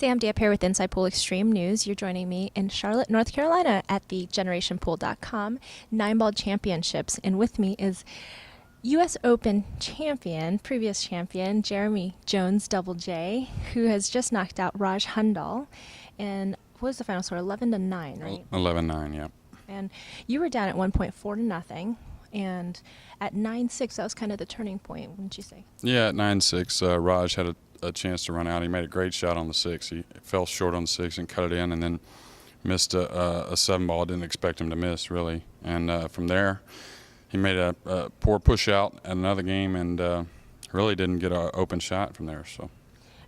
Sam Diep here with Inside Pool Extreme News. You're joining me in Charlotte, North Carolina at the GenerationPool.com 9-Ball Championships. And with me is U.S. Open champion, previous champion, Jeremy Jones, Double J, who has just knocked out Raj Hundal. And what was the final score? 11-9, right? 11-9, yeah. And you were down at one point 4-0. And at 9-6, that was kind of the turning point, wouldn't you say? Yeah, at 9-6, Raj had a chance to run out. He made a great shot on the 6. He fell short on the 6 and cut it in, and then missed a 7-ball. Didn't expect him to miss, really. And from there, he made a poor push out at another game, and really didn't get an open shot from there. So.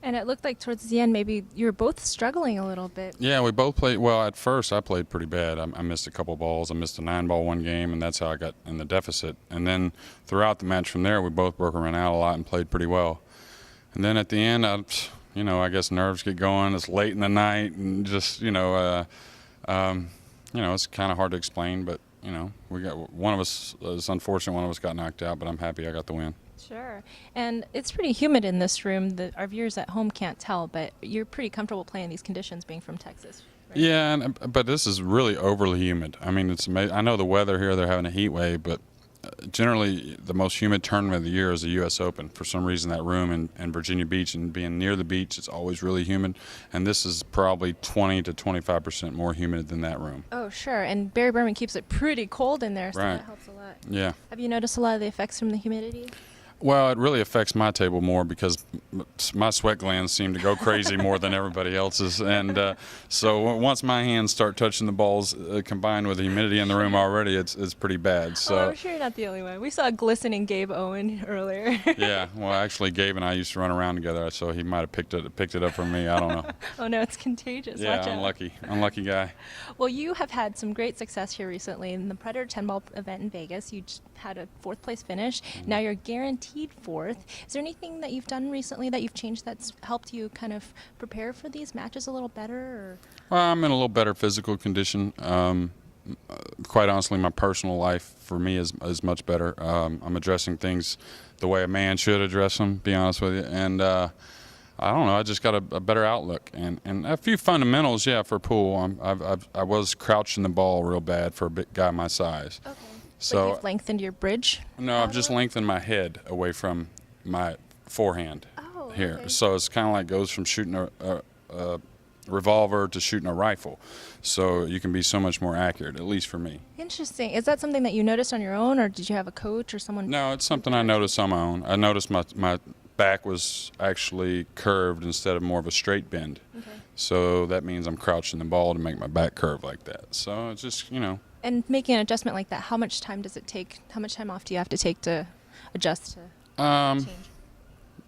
And it looked like towards the end maybe you were both struggling a little bit. Yeah, we both played well. At first, I played pretty bad. I missed a couple balls. I missed a 9-ball one game, and that's how I got in the deficit. And then throughout the match from there, we both broke around out a lot and played pretty well. And then at the end, I guess nerves get going. It's late in the night, and just it's kind of hard to explain. But we got one of us. It's unfortunate one of us got knocked out, but I'm happy I got the win. Sure. And it's pretty humid in this room. Our viewers at home can't tell, but you're pretty comfortable playing these conditions being from Texas, right? Yeah, but this is really overly humid. I mean, it's amazing. I know the weather here, they're having a heat wave, but generally the most humid tournament of the year is the U.S. Open. For some reason, that room in Virginia Beach, and being near the beach, it's always really humid. And this is probably 20 to 25% more humid than that room. Oh, sure. And Barry Berman keeps it pretty cold in there, so right. that helps a lot. Yeah. Have you noticed a lot of the effects from the humidity? Well, it really affects my table more because my sweat glands seem to go crazy more than everybody else's. And so once my hands start touching the balls, combined with the humidity in the room already, it's pretty bad. So I'm sure you're not the only one. We saw glistening Gabe Owen earlier. Yeah, well, actually, Gabe and I used to run around together, so he might have picked it up from me. I don't know. Oh, no, it's contagious. Yeah, Watch out. unlucky guy. Well, you have had some great success here recently in the Predator 10-ball event in Vegas. You just had a 4th place finish. Mm-hmm. Now you're guaranteed 4th. Is there anything that you've done recently that you've changed that's helped you kind of prepare for these matches a little better? Or? Well, I'm in a little better physical condition. Quite honestly, my personal life for me is much better. I'm addressing things the way a man should address them, be honest with you. And I don't know, I just got a better outlook and a few fundamentals, yeah, for pool. I was crouching the ball real bad for a big guy my size. Okay. So you've lengthened your bridge? No, I've just lengthened my head away from my forehand here. Okay. So it's kind of like goes from shooting a revolver to shooting a rifle. So you can be so much more accurate, at least for me. Interesting. Is that something that you noticed on your own, or did you have a coach or someone? No, it's something I noticed on my own. I noticed my back was actually curved instead of more of a straight bend. Okay. So that means I'm crouching the ball to make my back curve like that. So it's just, And making an adjustment like that, how much time does it take? How much time off do you have to take to adjust to change?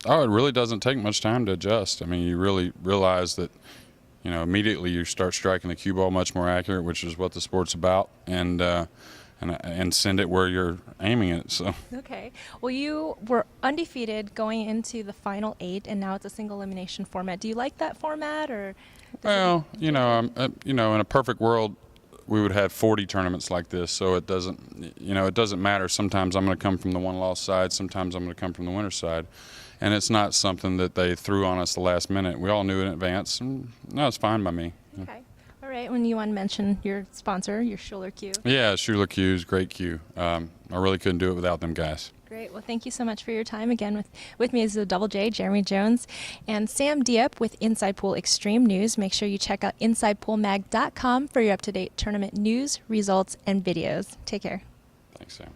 Oh, it really doesn't take much time to adjust. I mean, you really realize that, immediately you start striking the cue ball much more accurate, which is what the sport's about, and send it where you're aiming it. So. Okay. Well, you were undefeated going into the final 8, and now it's a single elimination format. Do you like that format, or? Well, in a perfect world, we would have 40 tournaments like this, so it doesn't matter. Sometimes I'm going to come from the one-loss side, sometimes I'm going to come from the winner's side, and it's not something that they threw on us the last minute. We all knew in advance, and no, it's fine by me. Okay. All right. When you want to mention your sponsor, your Schuler Q. Yeah, Schuler Q is great Q. I really couldn't do it without them guys. Great. Well, thank you so much for your time. Again, with me is the Double J, Jeremy Jones, and Sam Diep with Inside Pool Extreme News. Make sure you check out InsidePoolMag.com for your up-to-date tournament news, results, and videos. Take care. Thanks, Sam.